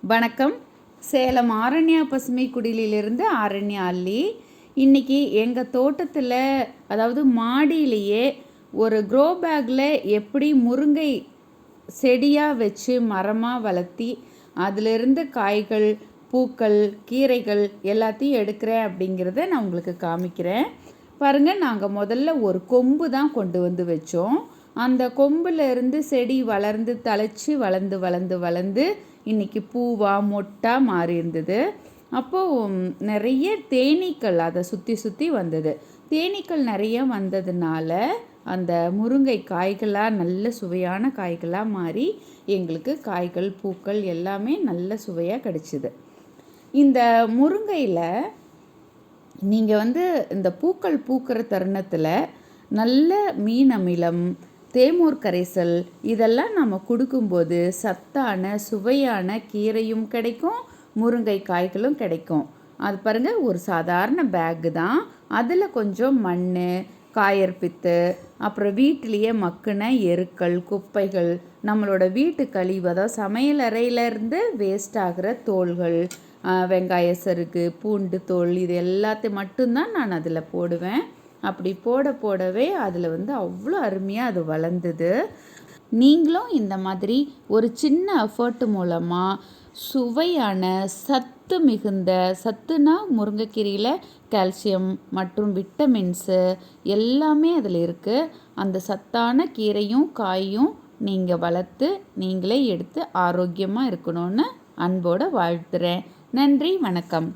வணக்கம். சேலம் ஆரண்யா பசுமை குடிலிலிருந்து ஆரண்யா அள்ளி. இன்றைக்கி எங்கள் தோட்டத்தில், அதாவது மாடியிலேயே ஒரு க்ரோ பேக்கில் எப்படி முருங்கை செடியாக வச்சு மரமாக வளர்த்தி அதிலிருந்து காய்கள், பூக்கள், கீரைகள் எல்லாத்தையும் எடுக்கிறேன் அப்படிங்கிறத நான் உங்களுக்கு காமிக்கிறேன். பாருங்கள், நாங்கள் முதல்ல ஒரு கொம்பு தான் கொண்டு வந்து வச்சோம். அந்த கொம்பில் இருந்து செடி வளர்ந்து தழைச்சி வளர்ந்து இன்றைக்கி பூவாக மொட்டாக மாறி இருந்தது. அப்போது நிறைய தேனீக்கள் அதை சுற்றி வந்தது. தேனீக்கள் நிறைய வந்ததுனால அந்த முருங்கை காய்களாக நல்ல சுவையான காய்களாக மாறி எங்களுக்கு காய்கள், பூக்கள் எல்லாமே நல்ல சுவையாக கிடச்சிது. இந்த முருங்கையில் நீங்கள் இந்த பூக்கள் பூக்கிற தருணத்தில் நல்ல மீன் அமிலம், தேமூர் கரைசல் இதெல்லாம் நம்ம கொடுக்கும்போது சத்தான சுவையான கீரையும் கிடைக்கும், முருங்கை காய்களும் கிடைக்கும். அது பாருங்கள், ஒரு சாதாரண பேக்கு தான். அதில் கொஞ்சம் மண், காயற்பித்து, அப்புறம் வீட்டிலையே மக்குன எருக்கள், குப்பைகள், நம்மளோட வீட்டு கழிவு, அதாவது சமையல் அறையிலேருந்து வேஸ்ட் ஆகிற தோல்கள், வெங்காய சருகு, பூண்டு தோல், இது எல்லாத்தையும் மட்டும்தான் நான் அதில் போடுவேன். அப்படி போடவே அதில் அவ்வளோ அருமையாக அது வளர்ந்தது. நீங்களும் இந்த மாதிரி ஒரு சின்ன எஃபர்ட் மூலமாக சுவையான சத்து மிகுந்த, சத்துனா முருங்கைக்கீரையில் கால்சியம் மற்றும் விட்டமின்ஸு எல்லாமே அதில் இருக்குது. அந்த சத்தான கீரையும் காயும் நீங்கள் வளர்த்து நீங்களே எடுத்து ஆரோக்கியமாக இருக்கணும்னு அன்போடு வாழ்த்துறேன். நன்றி, வணக்கம்.